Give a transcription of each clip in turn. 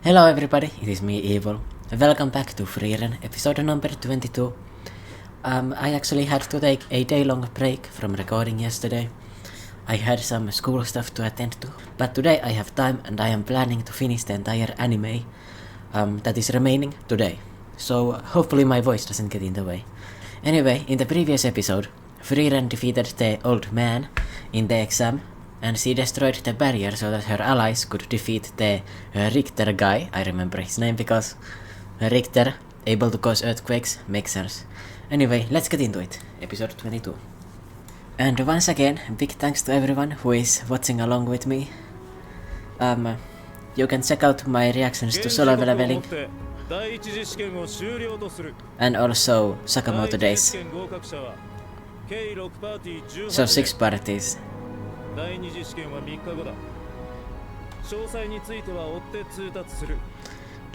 Hello everybody, it is me Evill. Welcome back to Frieren, episode number 22. I actually had to take a day-long break from recording yesterday. I had some school stuff to attend to, but today I have time and I am planning to finish the entire anime that is remaining today. So hopefully my voice doesn't get in the way. Anyway, in the previous episode, Frieren defeated the old man in the exam, and she destroyed the barrier so that her allies could defeat the Richter guy. I remember his name because Richter, able to cause earthquakes, makes sense. Anyway, let's get into it. Episode 22. And once again, big thanks to everyone who is watching along with me. You can check out my reactions to solo leveling and also Sakamoto days. So 6 parties. Let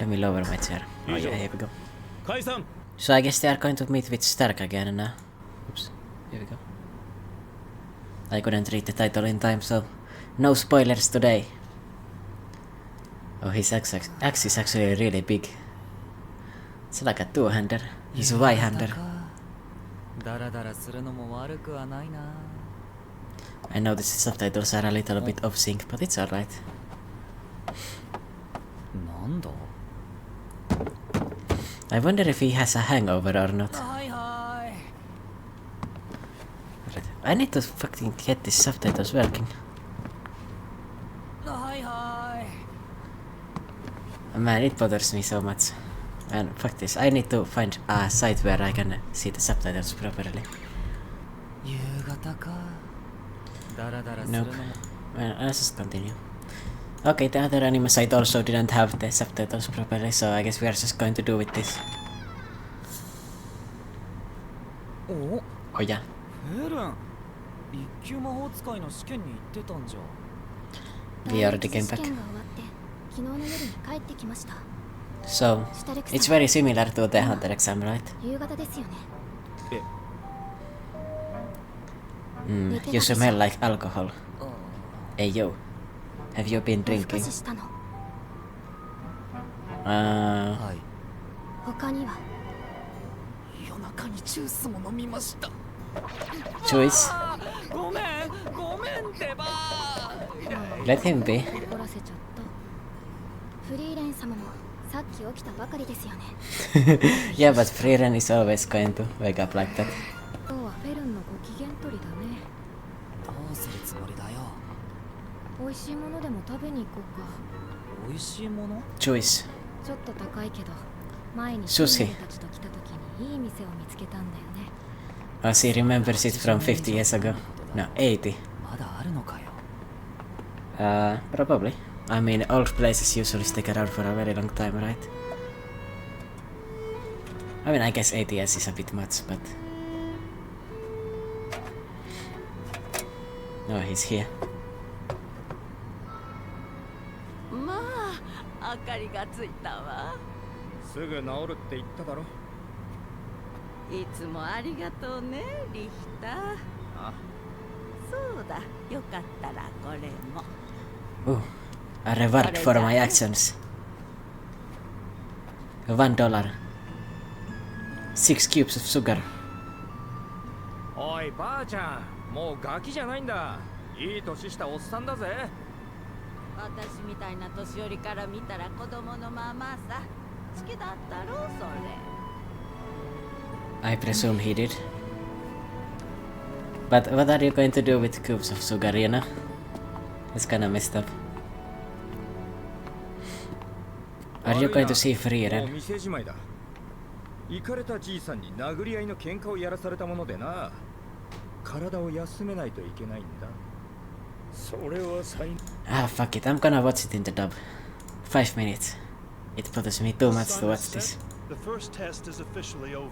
me lower my chair. Oh yeah, here we go. So I guess they are going to meet with Stark again now. Oops, here we go. I couldn't read the title in time, so no spoilers today. Oh, his axe is actually really big. It's like a two-hander. He's a Y-hander. I know the subtitles are a little bit off sync, but it's alright. I wonder if he has a hangover or not. I need to fucking get these subtitles working. Man, it bothers me so much. And fuck this, I need to find a site where I can see the subtitles properly. Nope. Well, let's just continue. Okay, the other anime site also didn't have the subtitles properly, so I guess we are just going to do with this. Oh yeah. We already came back. So, it's very similar to the Hunter exam, right? You smell like alcohol. Hey yo, have you been drinking? Choice? Let him be. Yeah, but Frieren is always going to wake up like that. Choice. Sushi. Oh, she remembers it from 50 years ago. No, 80. Probably. I mean, old places usually stick around for a very long time, right? I mean, I guess 80 years is a bit much, but... Oh, he's here. Ooh, a reward for my actions. $1. 6 cubes of sugar. Oi, ばあちゃん、もうガキじゃないんだ。いい年したおっさんだぜ。私みたいな年寄りから見たら子供のままさ。好きだったろ、それ。I presume he did. But what are you going to do with cubes of sugar, you know? It's kinda messed up. Are you going to see Frieren? イカれたじいさんに殴り合いの喧嘩をやらされたものでな。体を休めないといけないんだ。それはAh, fuck it. I'm gonna watch it in the dub. 5 minutes. It bothers me too much to watch this. The first test is officially over.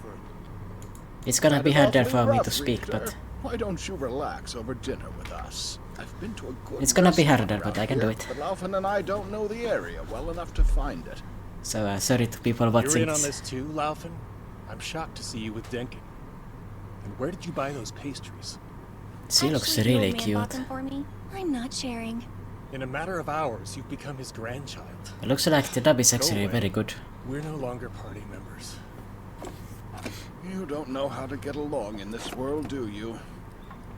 It's gonna be harder for me to speak, but... Why don't you relax over dinner with us? I've been to a good It's gonna be harder, but I can do it. But Laufin and I don't know the area well enough to find it. So, sorry to people watching. You're in on this too, Laufin? I'm shocked to see you with Denkin. And where did you buy those pastries? She looks really cute. For me. I'm not sharing. In a matter of hours, you've become his grandchild. It looks like the dub is actually away. very good. We're no longer party members. You don't know how to get along in this world, do you?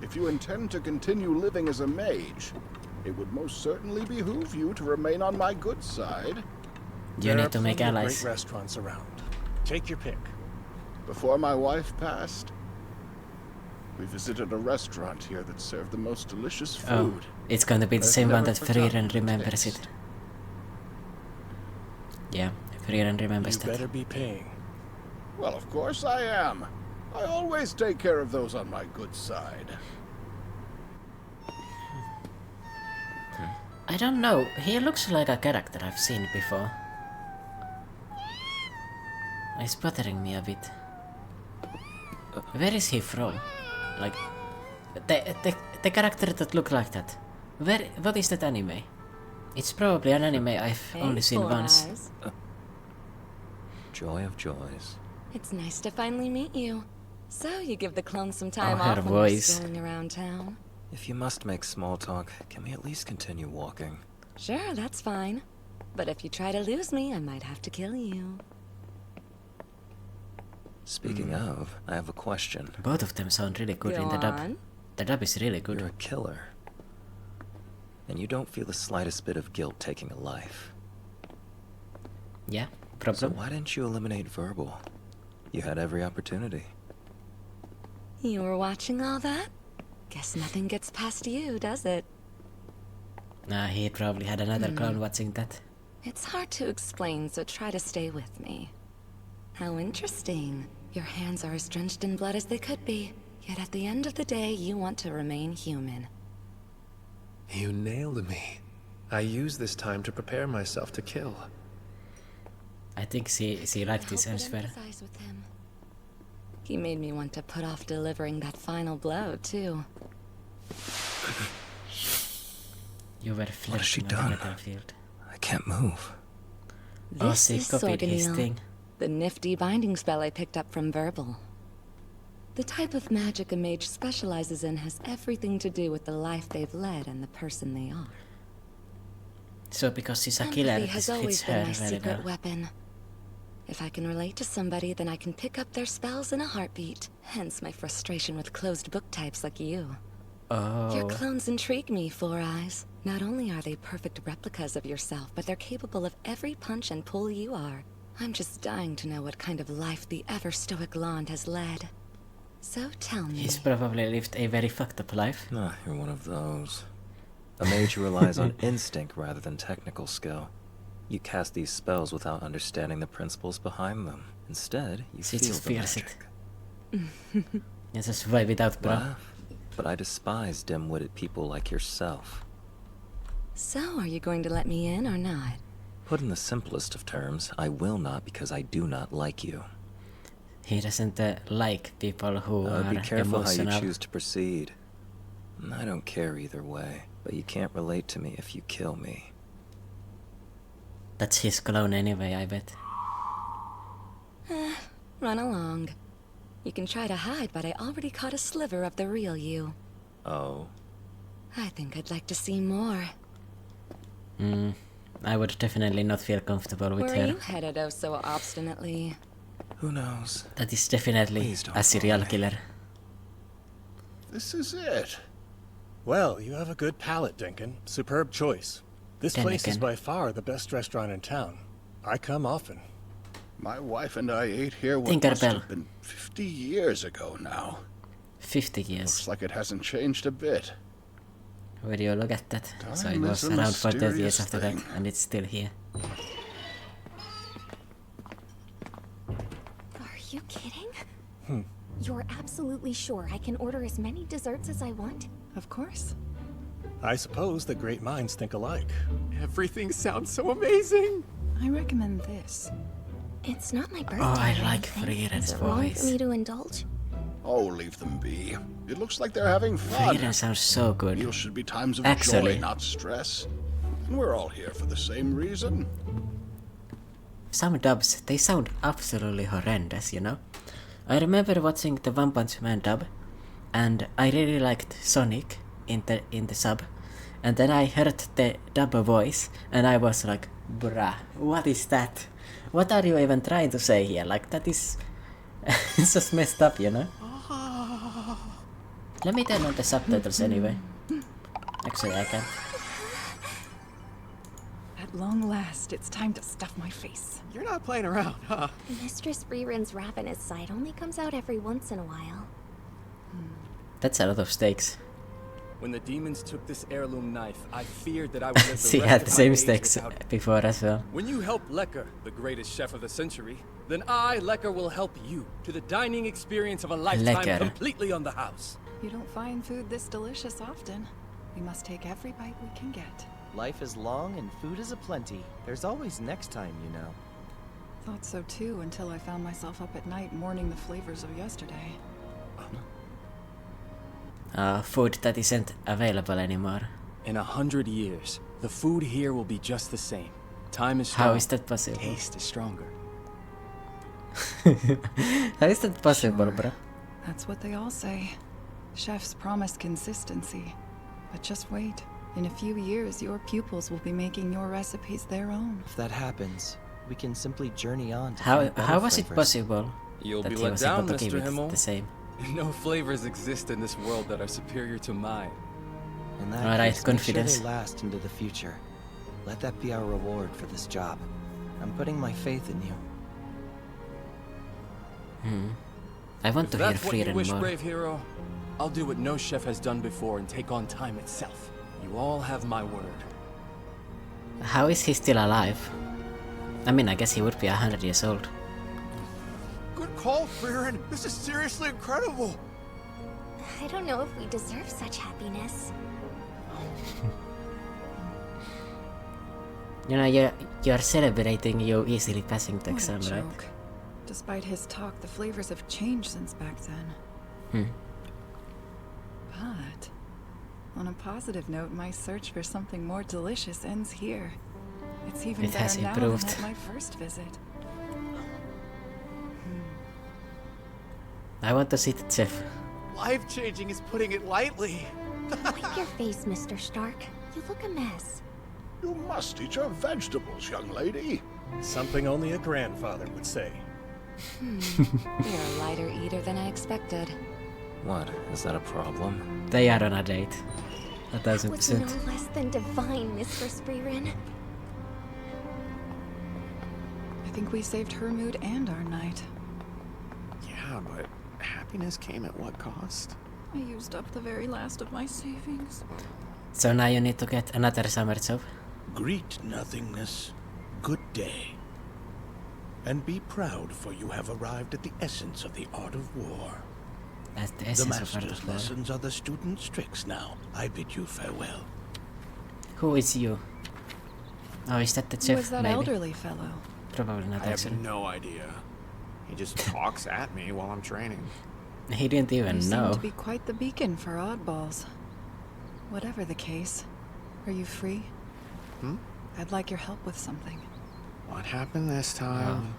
If you intend to continue living as a mage, it would most certainly behoove you to remain on my good side. You There are need to make plenty of allies. great restaurants around. Take your pick. Before my wife passed, we visited a restaurant here that served the most delicious Oh, food. it's going to be the I've same one never that forgotten Frieren the remembers taste. it. Yeah, Frieren remembers You that. better be paying. Well, of course I am. I always take care of those on my good side. I don't know, he looks like a character I've seen before. It's bothering me a bit. Where is he from? Like, the character that look like that. What is that anime? It's probably an anime I've only seen once. Eyes. Joy of joys. It's nice to finally meet you. So you give the clones some time her off when you're voice. strolling around town? If you must make small talk, can we at least continue walking? Sure, that's fine. But if you try to lose me, I might have to kill you. Speaking of, I have a question. Both of them sound really good Go in the dub. on. The dub is really good. You're a killer. And you don't feel the slightest bit of guilt taking a life. Yeah, So problem. why didn't you eliminate Verbal? You had every opportunity. You were watching all that? Guess nothing gets past you, does it? Nah, he probably had another clone watching that. It's hard to explain, so try to stay with me. How interesting. Your hands are as drenched in blood as they could be. Yet at the end of the day, you want to remain human. You nailed me. I used this time to prepare myself to kill. I think she liked his I hope it answer. empathize with him. He made me want to put off delivering that final blow, too. You were What has she flirting on the done? battlefield. I can't move. Oh, This she is copied his Sorganil, thing. the nifty binding spell I picked up from Verbal. The type of magic a mage specializes in has everything to do with the life they've led and the person they are. So because she's a killer, Empathy this has fits always her been my very secret well. weapon. If I can relate to somebody, then I can pick up their spells in a heartbeat. Hence my frustration with closed book types like you. Your Oh, clones intrigue me, Four Eyes. Not only are they perfect replicas of yourself, but they're capable of every punch and pull you are. I'm just dying to know what kind of life the ever-stoic Lond has led. So tell me, he's probably lived a very fucked up life. Ah, you're one of those. A mage who relies on instinct rather than technical skill. You cast these spells without understanding the principles behind them. Instead, you She feel just the feels it. magic. You just vibe it out, bro. Laugh. But I despise dim-witted people like yourself. so are you going to let me in or not? Put in the simplest of terms, I will not because I do not like you. He doesn't like people who Be are careful how you emotional. choose to proceed. I don't care either way, but you can't relate to me if you kill me. That's his clone anyway, I bet. Run along. You can try to hide, but I already caught a sliver of the real you. Oh, I think I'd like to see more. I would definitely not feel comfortable with Where her. are you headed oh so obstinately? who knows? That is definitely Please don't a serial follow me. killer. This is it. Well, you have a good palate, Denkin. Superb choice. This place is Denkin. by far the best restaurant in town. I come often. My wife and I ate here what Tinkerbell. must have been 50 years ago now. 50 years. Looks like it hasn't changed a bit. Where do you look at that? So it Time was is a around for 30 years mysterious after that, thing. and it's still here. Are you kidding? You're absolutely sure I can order as many desserts as I want? Of course. I suppose that great minds think alike. Everything sounds so amazing! I recommend this. It's not my birthday. Oh, I or like anything. Frieren's Is it wrong voice. for me to indulge? Oh, leave them be. It looks like they're having fun. Frieren sounds so good. Meals should be times of Actually. joy, not stress. And we're all here for the same reason. Some dubs, they sound absolutely horrendous, you know? I remember watching the One Punch Man dub, and I really liked Sonic in the sub, And then I heard the double voice, and I was like, bruh, what is that? What are you even trying to say here? Like, that is... it's just messed up, you know? Let me turn on the subtitles anyway. Actually, I can't. At long last, it's time to stuff my face. You're not playing around, huh? Mistress Frieren's ravenous side only comes out every once in a while. That's a lot of stakes. When the demons took this heirloom knife, I feared that I would live the She rest had of the my same days stakes without it. before as well. When you help Lecker, the greatest chef of the century, then I, Lecker, will help you to the dining experience of a lifetime Lecker. completely on the house. You don't find food this delicious often. We must take every bite we can get. Life is long and food is aplenty. There's always next time, you know. Thought so too until I found myself up at night mourning the flavors of yesterday. Food that isn't available anymore. In 100 years, the food here will be just the same. Time is strong. How is that possible? Taste is stronger. How is that possible, bro? That's what they all say. Chefs promise consistency. But just wait. In a few years, your pupils will be making your recipes their own. If that happens, we can simply journey on to How find better was it flavors. possible You'll that be he let was down, able to keep Mr. it Himmel. the same? No flavors exist in this world that are superior to mine. In that Alright, case, confidence. make sure they last into the future. Let that be our reward for this job. I'm putting my faith in you. I want If to hear that's what you Frieren wish, more. brave hero, I'll do what no chef has done before and take on time itself. You all have my word. How is he still alive? I mean, I guess he would be 100 years old. Good call, Frieren. This is seriously incredible. I don't know if we deserve such happiness. You know, you're celebrating you easily passing the What a exam, right? joke. Despite his talk, the flavors have changed since back then. But, on a positive note, my search for something more delicious ends here. It's even It has better now improved. than at my first visit. I want to see the chef. Life-changing is putting it lightly. Wipe your face, Mr. Stark. You look a mess. You must eat your vegetables, young lady. Something only a grandfather would say. You're a lighter eater than I expected. What? Is that a problem? They are on a date. Was no 1000%. less than divine, Mistress Frieren. I think we saved her mood and our night. Yeah, but happiness came at what cost? I used up the very last of my savings. So now you need to get another summer job. Greet nothingness. Good day. And be proud, for you have arrived at the essence of the art of war. That's the The essence of art master's of war. lessons are the student's tricks now. I bid you farewell. Who is you? Oh, is that the Who chef? was that Maybe. elderly fellow? Probably not I have actually. no idea. He just talks at me while I'm training. He didn't even You seem know. to be quite the beacon for oddballs. Whatever the case, are you free? I'd like your help with something. What happened this time?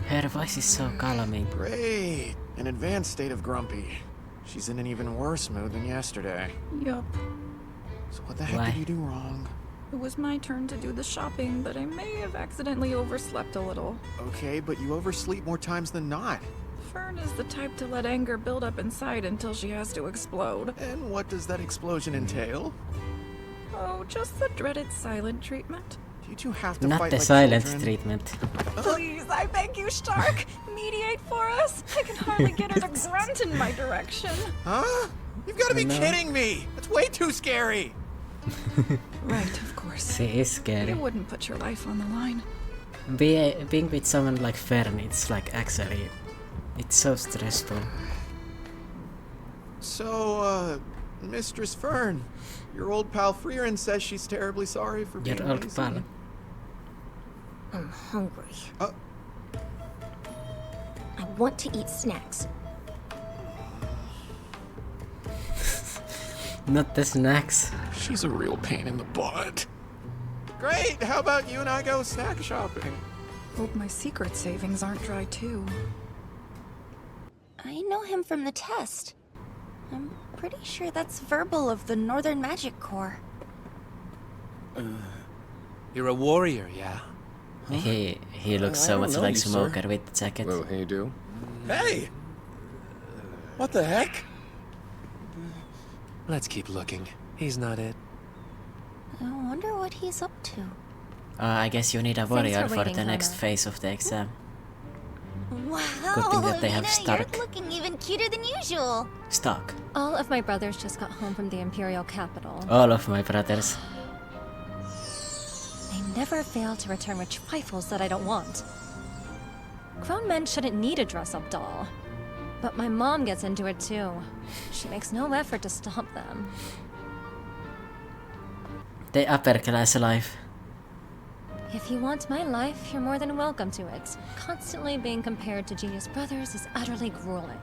Her voice is so calming. Great! An advanced state of grumpy. She's in an even worse mood than yesterday. Yup. So what the heck Why? did you do wrong? It was my turn to do the shopping, but I may have accidentally overslept a little. Okay, but you oversleep more times than not. Fern is the type to let anger build up inside until she has to explode. And what does that explosion entail? Oh, just the dreaded silent treatment. Did you have to Not fight the like silent children? treatment. Please, I beg you, Stark, mediate for us. I can hardly get her to grunt in my direction. Huh? You've got to be No. kidding me! That's way too scary! Right, of course. She is You scary. wouldn't put your life on the line. Being with someone like Fern, it's like actually, it's so stressful. So, Mistress Fern, your old pal Frieren says she's terribly sorry for being Your old lazy. pal. I'm hungry. Uh. I want to eat snacks. Not the snacks. She's a real pain in the butt. Great! How about you and I go snack shopping? Hope my secret savings aren't dry too. I know him from the test. I'm pretty sure that's verbal of the Northern Magic Corps. You're a warrior, yeah? He looks so much like Smoker with the jacket. Well, he do. Hey! What the heck? Let's keep looking. He's not it. I wonder what he's up to. I guess you need a warrior for waiting, the next Hannah. phase of the exam. Wow, Good thing that they have Lavina, Stark. you're looking even cuter than usual. Stark. All of my brothers just got home from the Imperial capital. All of my brothers. They never fail to return with trifles that I don't want. Grown men shouldn't need a dress-up doll. But my mom gets into it too. She makes no effort to stop them. The upper class life. If you want my life, you're more than welcome to it. Constantly being compared to genius brothers is utterly grueling.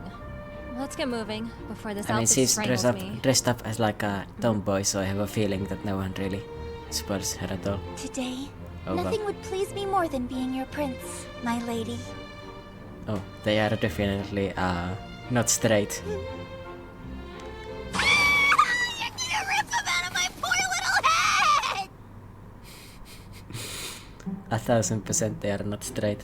Let's get moving before this I mean, outfit she's strangles me. dressed up as like a tomboy, so I have a feeling that no one really spoils her at all. Today, Oh, wow. nothing would please me more than being your prince, my lady. Oh, they are definitely not straight. You're gonna rip him out of my poor little head! 1000% they are not straight.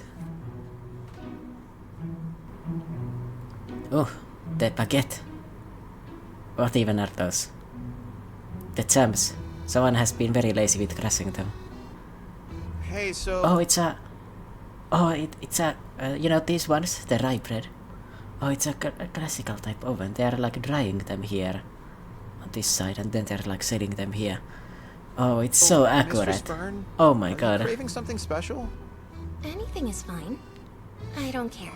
Oh, the baguette. What even are those? The gems. Someone has been very lazy with crushing them. Hey, so... Oh, it's a... Oh, it's a... you know these ones? The rye bread. Oh, it's a classical type oven. They are like drying them here. On this side, and then they're like selling them here. Oh, it's so accurate. Byrne, Oh my are god. you craving something special? Anything is fine. I don't care.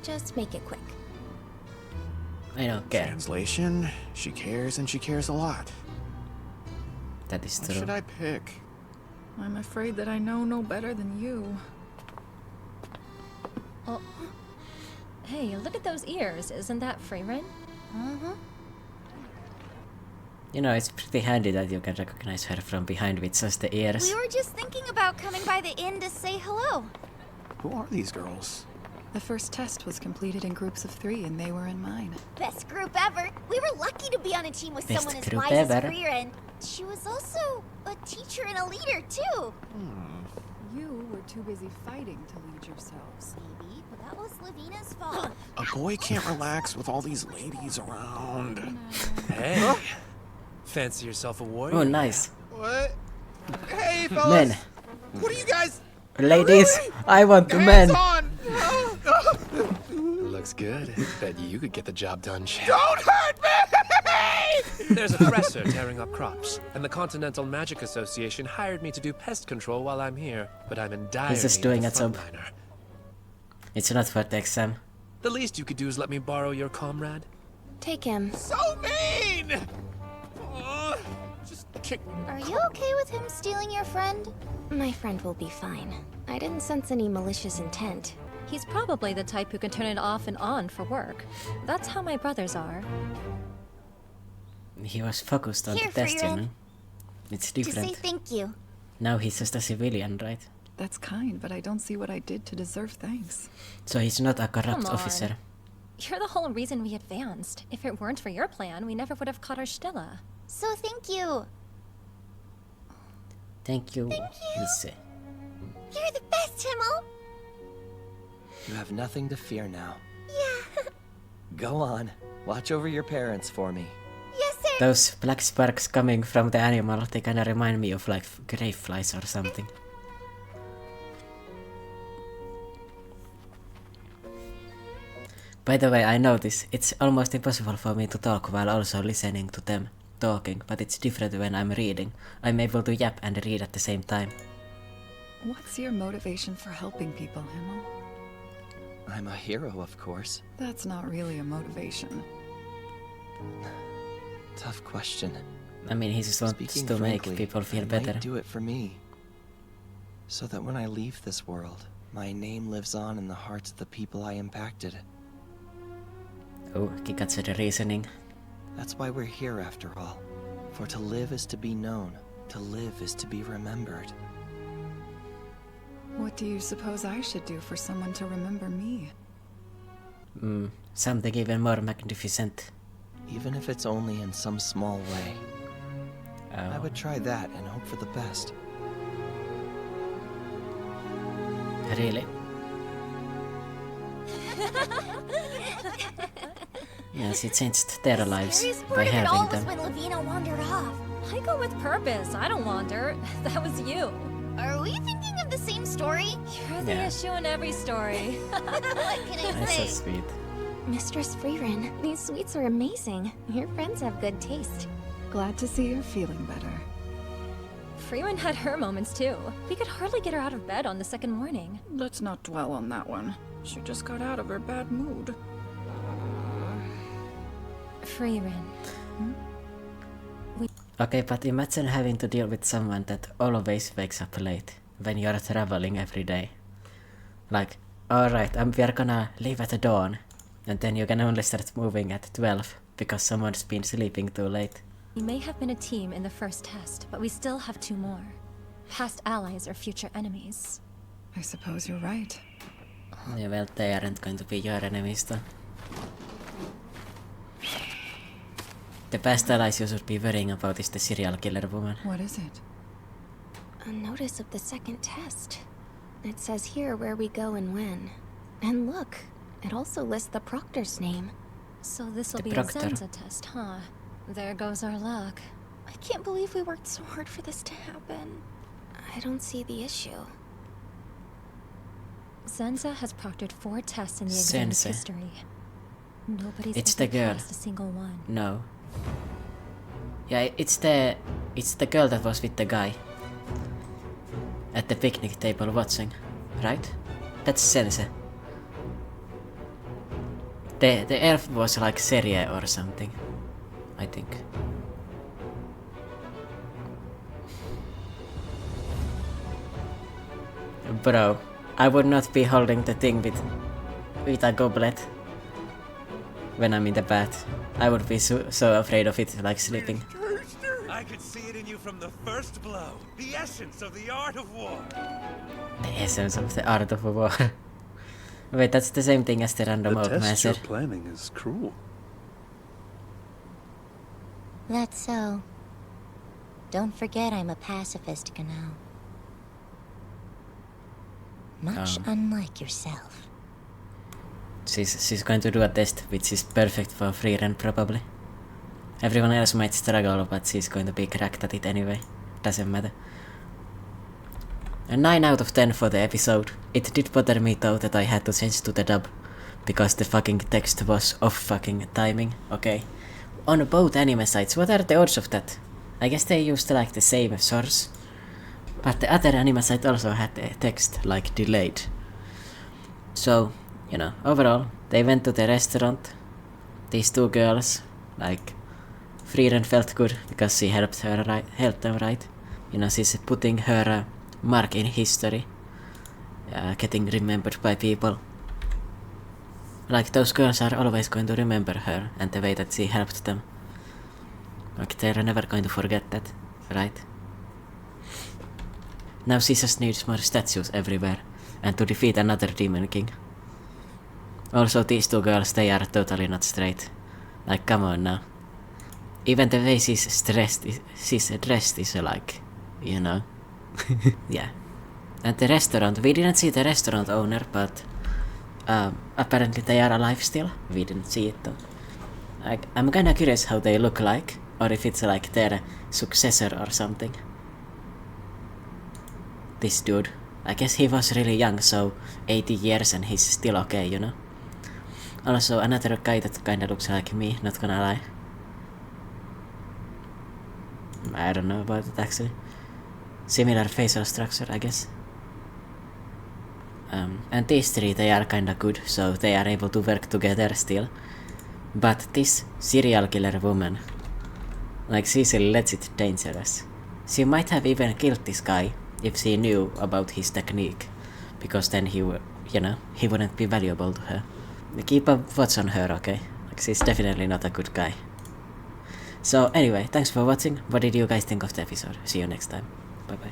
Just make it quick. I don't care. Translation, she cares and she cares a lot. That is What true. should I pick? I'm afraid that I know no better than you. Oh. Hey, look at those ears. Isn't that Frieren? Mm-hmm. You know, it's pretty handy that you can recognize her from behind with just the ears. We were just thinking about coming by the inn to say hello. Who are these girls? The first test was completed in groups of 3 and they were in mine. Best group ever. We were lucky to be on a team with Best someone as group wise as ever. Frieren. She was also a teacher and a leader, too. You were too busy fighting to lead yourselves. Maybe, but that was Lavina's fault. A boy can't relax with all these ladies around. Hey! Fancy yourself a warrior? Oh, nice. What? Hey, fellas! Men. What are you guys... Ladies, I want to men. on! Looks good. Bet you could get the job done, champ. Don't hurt me! There's a thresher tearing up crops, and the Continental Magic Association hired me to do pest control while I'm here, but I'm in dire He's just need doing of a job. frontliner. It's not for the exam. The least you could do is let me borrow your comrade. Take him. So mean! Just kick. Are you okay with him stealing your friend? My friend will be fine. I didn't sense any malicious intent. He's probably the type who can turn it off and on for work. That's how my brothers are. He was focused on Here, the test, you Frieren. know? It's To say different. thank you. Now he's just a civilian, right? That's kind, but I don't see what I did to deserve thanks. So he's not a corrupt Come on. officer. You're the whole reason we advanced. If it weren't for your plan, we never would have caught our Stella. So thank you. Thank you, Thank you. Misse. You're the best, Himmel. You have nothing to fear now. Yeah. Go on. Watch over your parents for me. Yes, sir. Those black sparks coming from the animal, they kinda remind me of like grave flies or something. By the way, I notice it's almost impossible for me to talk while also listening to them talking, but it's different when I'm reading. I'm able to yap and read at the same time. What's your motivation for helping people, Himmel? I'm a hero, of course. That's not really a motivation. Tough question. I mean, he just wants Speaking to frankly, make people feel I better. might do it for me. So that when I leave this world, my name lives on in the hearts of the people I impacted. Oh, he got the reasoning. That's why we're here after all. For to live is to be known. To live is to be remembered. What do you suppose I should do for someone to remember me? Something even more magnificent. even if it's only in some small way. I would try that and hope for the best. Really? Yes, he changed their lives by having them. when Lavina wandered off. I go with purpose. I don't wander. That was you. Are we thinking of the same story? You're the issue in every story. What can I That's so say? sweet. Mistress Frieren, these sweets are amazing. Your friends have good taste. Glad to see you're feeling better. Frieren had her moments too. We could hardly get her out of bed on the second morning. Let's not dwell on that one. She just got out of her bad mood. Frieren. Okay, but imagine having to deal with someone that always wakes up late when you're traveling every day. Like, alright, we are gonna leave at dawn, and then you can only start moving at 12 because someone's been sleeping too late. We may have been a team in the first test, but we still have 2 more. Past allies or future enemies. I suppose you're right. Yeah, well, they aren't going to be your enemies though. The past allies you should be worrying about is the serial killer woman. What is it? A notice of the second test. It says here where we go and when. And look, it also lists the proctor's name. So this will The be proctor. a Zenza test, huh? There goes our luck. I can't believe we worked so hard for this to happen. I don't see the issue. Zenza has proctored 4 tests in the exam's Sense. history. Nobody's It's ever the girl. passed a single one. No. Yeah, it's the girl that was with the guy at the picnic table watching, right? That's Sense. The elf was like Serie or something, I think. Bro, I would not be holding the thing with a goblet when I'm in the bath. I would be so afraid of it, like sleeping. I could see it in you from the first blow. The essence of the art of war. The essence of the art of war. Wait, that's the same thing as the random oak The test you're master. planning is cruel. That's so. Don't forget I'm a pacifist, Ganao. Much unlike yourself. She's going to do a test which is perfect for Frieren probably. Everyone else might struggle, but she's going to be cracked at it anyway. Doesn't matter. A 9 out of 10 for the episode. It did bother me though that I had to change to the dub, because the fucking text was off fucking timing. Okay. On both anime sites, what are the odds of that? I guess they used like the same source. But the other anime site also had the text like delayed. So, you know, overall, they went to the restaurant. These 2 girls, like, Frieren felt good because she helped them, right? You know, she's putting her mark in history, getting remembered by people. Like, those girls are always going to remember her and the way that she helped them. Like, they're never going to forget that, right? Now she just needs more statues everywhere, and to defeat another demon king. Also, these 2 girls, they are totally not straight. Like, come on now. Even the way she's dressed is like, you know. Yeah. And the restaurant, we didn't see the restaurant owner, but apparently they are alive still. We didn't see it though. Like, I'm kinda curious how they look like, or if it's like their successor or something. This dude, I guess he was really young, so 80 years and he's still okay, you know. Also, another guy that kinda looks like me, not gonna lie. I don't know about it actually. Similar facial structure, I guess. And these 3, they are kinda good, so they are able to work together still. But this serial killer woman, like, she's legit dangerous. She might have even killed this guy if she knew about his technique, because then he wouldn't be valuable to her. Keep a watch on her, okay? Like, she's definitely not a good guy. So anyway, thanks for watching. What did you guys think of the episode? See you next time. Bye bye.